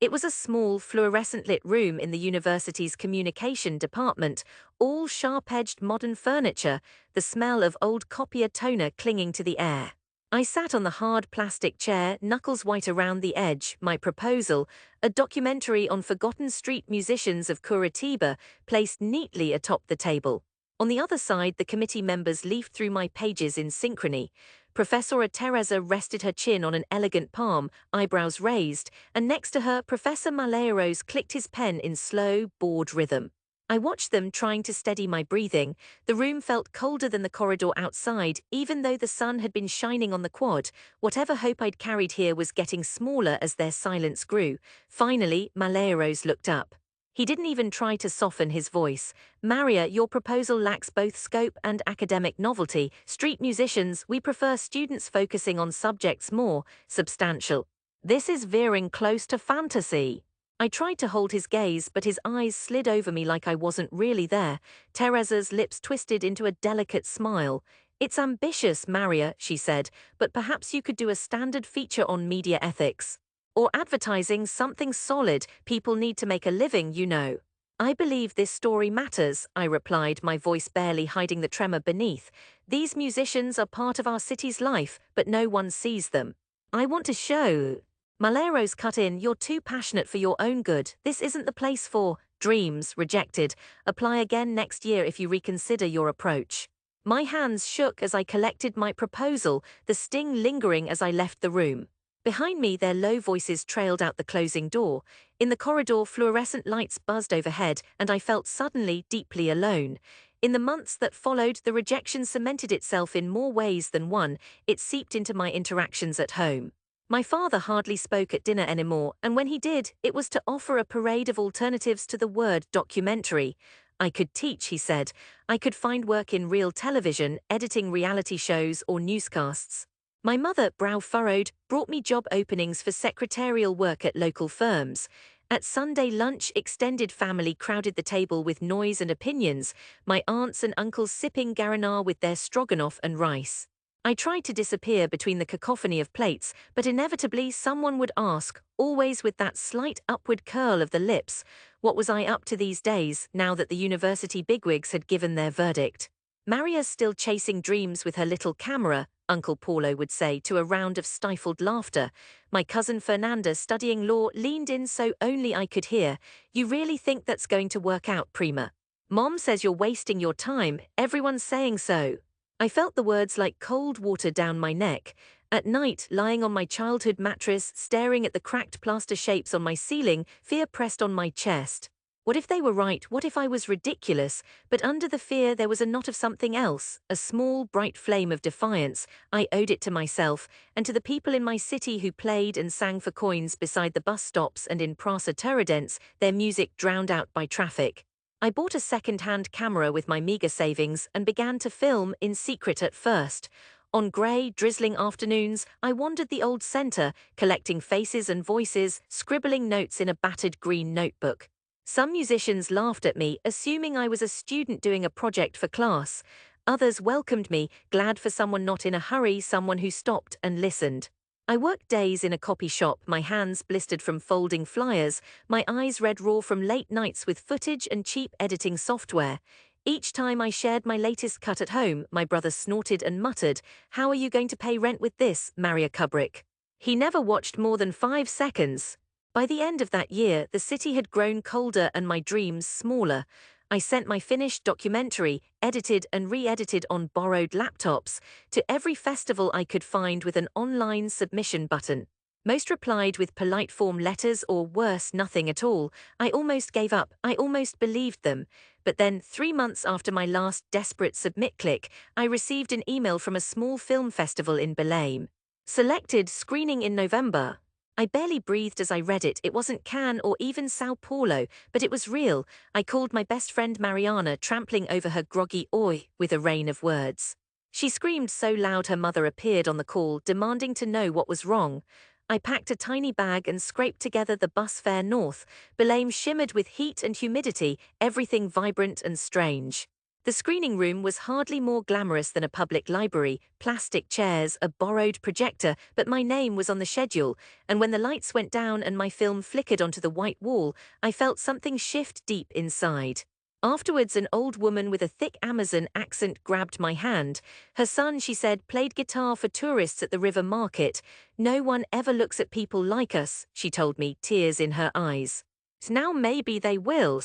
It was a small, fluorescent-lit room in the university's communication department, all sharp-edged modern furniture, the smell of old copier toner clinging to the air. I sat on the hard plastic chair, knuckles white around the edge, my proposal, a documentary on forgotten street musicians of Curitiba, placed neatly atop the table. On the other side, the committee members leafed through my pages in synchrony. Professora Teresa rested her chin on an elegant palm, eyebrows raised, and next to her, Professor Malheiros clicked his pen in slow, bored rhythm. I watched them, trying to steady my breathing. The room felt colder than the corridor outside, even though the sun had been shining on the quad. Whatever hope I'd carried here was getting smaller as their silence grew. Finally, Malheiros looked up. He didn't even try to soften his voice. Maria, your proposal lacks both scope and academic novelty. Street musicians, we prefer students focusing on subjects more substantial. This is veering close to fantasy. I tried to hold his gaze, but his eyes slid over me like I wasn't really there. Teresa's lips twisted into a delicate smile. It's ambitious, Maria, she said, but perhaps you could do a standard feature on media ethics. Or advertising, something solid. People need to make a living, you know. I believe this story matters, I replied, my voice barely hiding the tremor beneath. These musicians are part of our city's life, but no one sees them. I want to show. Maleros cut in, you're too passionate for your own good. This isn't the place for dreams, rejected. Apply again next year if you reconsider your approach. My hands shook as I collected my proposal, the sting lingering as I left the room. Behind me, their low voices trailed out the closing door. In the corridor, fluorescent lights buzzed overhead, and I felt suddenly deeply alone. In the months that followed, the rejection cemented itself in more ways than one. It seeped into my interactions at home. My father hardly spoke at dinner anymore, and when he did, it was to offer a parade of alternatives to the word documentary. I could teach, he said. I could find work in real television, editing reality shows or newscasts. My mother, brow furrowed, brought me job openings for secretarial work at local firms. At Sunday lunch, extended family crowded the table with noise and opinions, my aunts and uncles sipping Garanar with their stroganoff and rice. I tried to disappear between the cacophony of plates, but inevitably someone would ask, always with that slight upward curl of the lips, what was I up to these days, now that the university bigwigs had given their verdict? Maria's still chasing dreams with her little camera, Uncle Paulo would say to a round of stifled laughter. My cousin Fernanda, studying law, leaned in so only I could hear. You really think that's going to work out, Prima? Mom says you're wasting your time, everyone's saying so. I felt the words like cold water down my neck. At night, lying on my childhood mattress, staring at the cracked plaster shapes on my ceiling, fear pressed on my chest. What if they were right? What if I was ridiculous? But under the fear there was a knot of something else, a small, bright flame of defiance. I owed it to myself, and to the people in my city who played and sang for coins beside the bus stops and in Praça Tiradentes, their music drowned out by traffic. I bought a second-hand camera with my meager savings and began to film, in secret at first. On grey, drizzling afternoons, I wandered the old centre, collecting faces and voices, scribbling notes in a battered green notebook. Some musicians laughed at me, assuming I was a student doing a project for class. Others welcomed me, glad for someone not in a hurry, someone who stopped and listened. I worked days in a copy shop, my hands blistered from folding flyers, my eyes red raw from late nights with footage and cheap editing software. Each time I shared my latest cut at home, my brother snorted and muttered, "How are you going to pay rent with this, Maria Kubrick?" He never watched more than 5 seconds. By the end of that year, the city had grown colder and my dreams smaller. I sent my finished documentary, edited and re-edited on borrowed laptops, to every festival I could find with an online submission button. Most replied with polite form letters or worse, nothing at all. I almost gave up, I almost believed them. But then, 3 months after my last desperate submit click, I received an email from a small film festival in Belém. Selected, screening in November. I barely breathed as I read it. It wasn't Cannes or even Sao Paulo, but it was real. I called my best friend Mariana, trampling over her groggy oi with a rain of words. She screamed so loud her mother appeared on the call, demanding to know what was wrong. I packed a tiny bag and scraped together the bus fare north. Belém shimmered with heat and humidity, everything vibrant and strange. The screening room was hardly more glamorous than a public library, plastic chairs, a borrowed projector, but my name was on the schedule, and when the lights went down and my film flickered onto the white wall, I felt something shift deep inside. Afterwards, an old woman with a thick Amazon accent grabbed my hand. Her son, she said, played guitar for tourists at the river market. No one ever looks at people like us, she told me, tears in her eyes. Now maybe they will.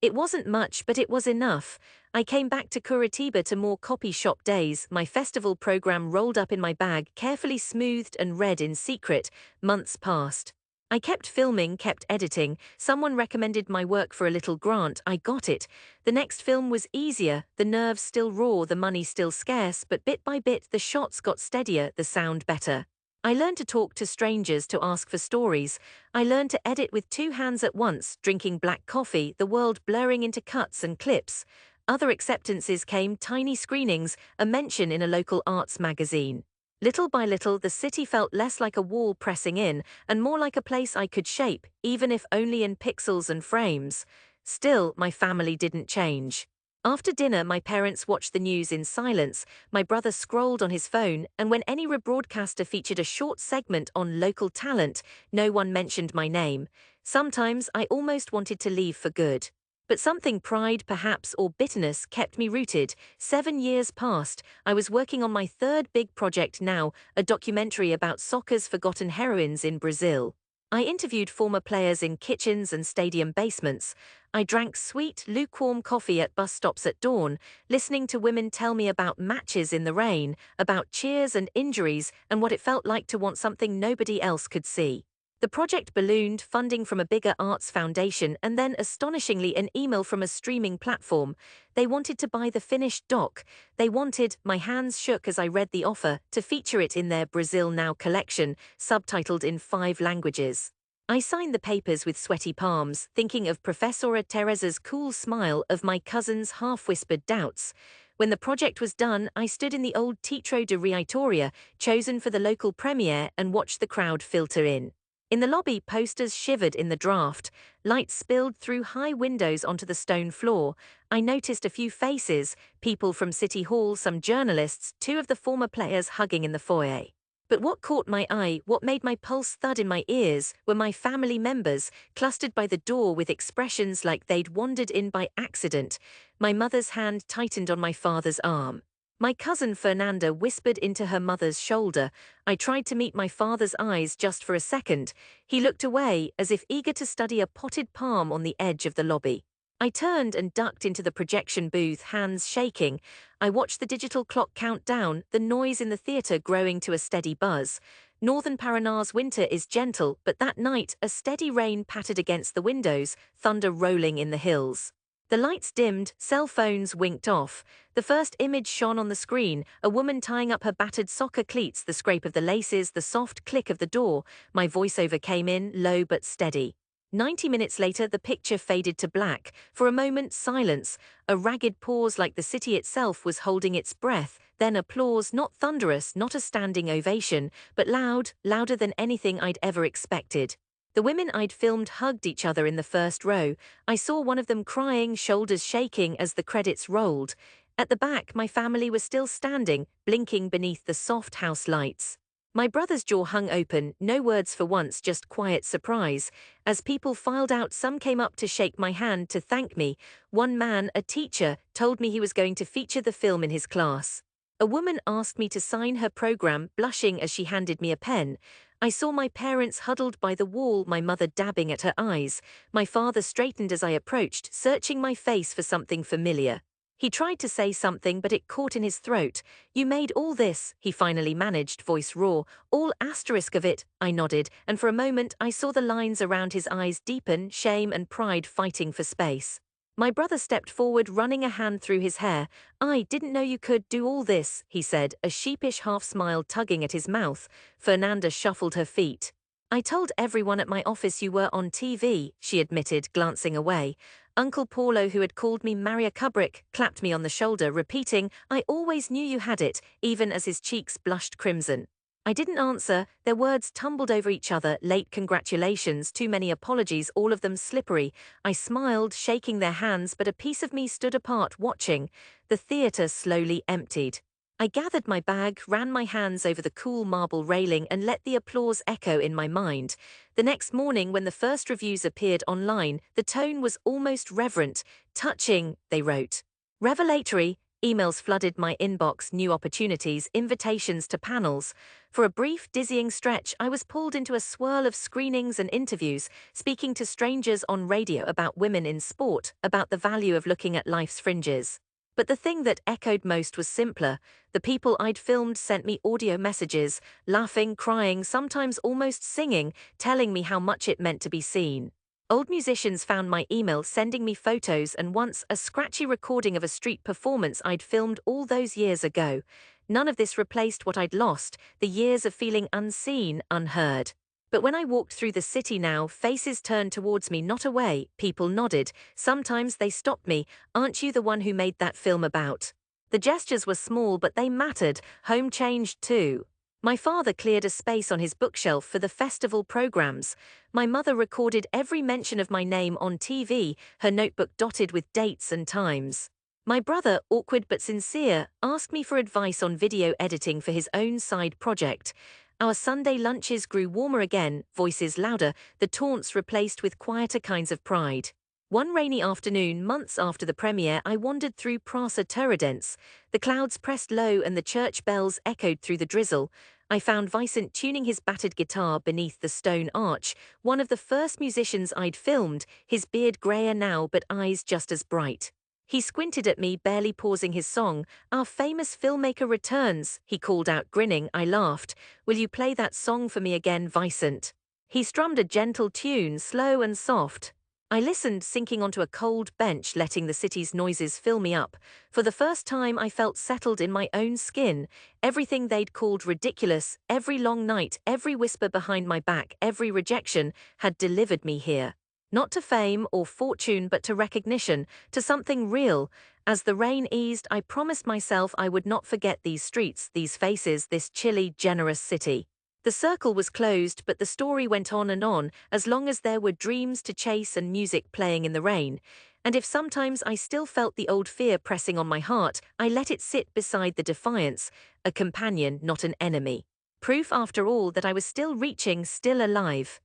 It wasn't much, but it was enough. I came back to Curitiba to more copy shop days, my festival program rolled up in my bag, carefully smoothed and read in secret. Months passed. I kept filming, kept editing. Someone recommended my work for a little grant. I got it. The next film was easier, the nerves still raw, the money still scarce, but bit by bit the shots got steadier, the sound better. I learned to talk to strangers, to ask for stories. I learned to edit with two hands at once, drinking black coffee, the world blurring into cuts and clips. Other acceptances came, tiny screenings, a mention in a local arts magazine. Little by little, the city felt less like a wall pressing in, and more like a place I could shape, even if only in pixels and frames. Still, my family didn't change. After dinner, my parents watched the news in silence, my brother scrolled on his phone, and when any rebroadcaster featured a short segment on local talent, no one mentioned my name. Sometimes I almost wanted to leave for good. But something, pride perhaps, or bitterness, kept me rooted. 7 years passed. I was working on my third big project now, a documentary about soccer's forgotten heroines in Brazil. I interviewed former players in kitchens and stadium basements. I drank sweet, lukewarm coffee at bus stops at dawn, listening to women tell me about matches in the rain, about cheers and injuries, and what it felt like to want something nobody else could see. The project ballooned, funding from a bigger arts foundation, and then, astonishingly, an email from a streaming platform. They wanted to buy the finished doc. They wanted, my hands shook as I read the offer, to feature it in their Brazil Now collection, subtitled in 5 languages. I signed the papers with sweaty palms, thinking of Professora Teresa's cool smile, of my cousin's half-whispered doubts. When the project was done, I stood in the old Teatro de Reitoria, chosen for the local premiere, and watched the crowd filter in. In the lobby, posters shivered in the draft. Light spilled through high windows onto the stone floor. I noticed a few faces, people from City Hall, some journalists, 2 of the former players hugging in the foyer. But what caught my eye, what made my pulse thud in my ears, were my family members, clustered by the door with expressions like they'd wandered in by accident. My mother's hand tightened on my father's arm. My cousin Fernanda whispered into her mother's shoulder. I tried to meet my father's eyes just for a second. He looked away, as if eager to study a potted palm on the edge of the lobby. I turned and ducked into the projection booth, hands shaking. I watched the digital clock count down, the noise in the theatre growing to a steady buzz. Northern Paraná's winter is gentle, but that night a steady rain pattered against the windows, thunder rolling in the hills. The lights dimmed, cell phones winked off. The first image shone on the screen, a woman tying up her battered soccer cleats, the scrape of the laces, the soft click of the door. My voiceover came in, low but steady. 90 minutes later, the picture faded to black. For a moment, silence, a ragged pause like the city itself was holding its breath, then applause, not thunderous, not a standing ovation, but loud, louder than anything I'd ever expected. The women I'd filmed hugged each other in the first row. I saw one of them crying, shoulders shaking as the credits rolled. At the back, my family was still standing, blinking beneath the soft house lights. My brother's jaw hung open, no words for once, just quiet surprise. As people filed out, some came up to shake my hand, to thank me. One man, a teacher, told me he was going to feature the film in his class. A woman asked me to sign her program, blushing as she handed me a pen. I saw my parents huddled by the wall, my mother dabbing at her eyes. My father straightened as I approached, searching my face for something familiar. He tried to say something, but it caught in his throat. "You made all this," he finally managed, voice raw. "All asterisk of it," I nodded, and for a moment I saw the lines around his eyes deepen, shame and pride fighting for space. My brother stepped forward, running a hand through his hair. "I didn't know you could do all this," he said, a sheepish half-smile tugging at his mouth. Fernanda shuffled her feet. "I told everyone at my office you were on TV," she admitted, glancing away. Uncle Paulo, who had called me Maria Kubrick, clapped me on the shoulder, repeating, "I always knew you had it," even as his cheeks blushed crimson. I didn't answer, their words tumbled over each other, late congratulations, too many apologies, all of them slippery. I smiled, shaking their hands, but a piece of me stood apart, watching. The theatre slowly emptied. I gathered my bag, ran my hands over the cool marble railing, and let the applause echo in my mind. The next morning, when the first reviews appeared online, the tone was almost reverent. Touching, they wrote. Revelatory. Emails flooded my inbox, new opportunities, invitations to panels. For a brief, dizzying stretch, I was pulled into a swirl of screenings and interviews, speaking to strangers on radio about women in sport, about the value of looking at life's fringes. But the thing that echoed most was simpler. The people I'd filmed sent me audio messages, laughing, crying, sometimes almost singing, telling me how much it meant to be seen. Old musicians found my email, sending me photos, and once a scratchy recording of a street performance I'd filmed all those years ago. None of this replaced what I'd lost, the years of feeling unseen, unheard. But when I walked through the city now, faces turned towards me, not away. People nodded. Sometimes they stopped me. Aren't you the one who made that film about? The gestures were small, but they mattered. Home changed too. My father cleared a space on his bookshelf for the festival programs. My mother recorded every mention of my name on TV, her notebook dotted with dates and times. My brother, awkward but sincere, asked me for advice on video editing for his own side project. Our Sunday lunches grew warmer again, voices louder, the taunts replaced with quieter kinds of pride. One rainy afternoon, months after the premiere, I wandered through Prasa Turridence. The clouds pressed low and the church bells echoed through the drizzle. I found Vicent tuning his battered guitar beneath the stone arch, one of the first musicians I'd filmed, his beard grayer now but eyes just as bright. He squinted at me, barely pausing his song. "Our famous filmmaker returns," he called out, grinning. I laughed. "Will you play that song for me again, Vicent?" He strummed a gentle tune, slow and soft. I listened, sinking onto a cold bench, letting the city's noises fill me up. For the first time, I felt settled in my own skin. Everything they'd called ridiculous, every long night, every whisper behind my back, every rejection, had delivered me here. Not to fame or fortune, but to recognition, to something real. As the rain eased, I promised myself I would not forget these streets, these faces, this chilly, generous city. The circle was closed, but the story went on, as long as there were dreams to chase and music playing in the rain. And if sometimes I still felt the old fear pressing on my heart, I let it sit beside the defiance, a companion, not an enemy. Proof, after all, that I was still reaching, still alive.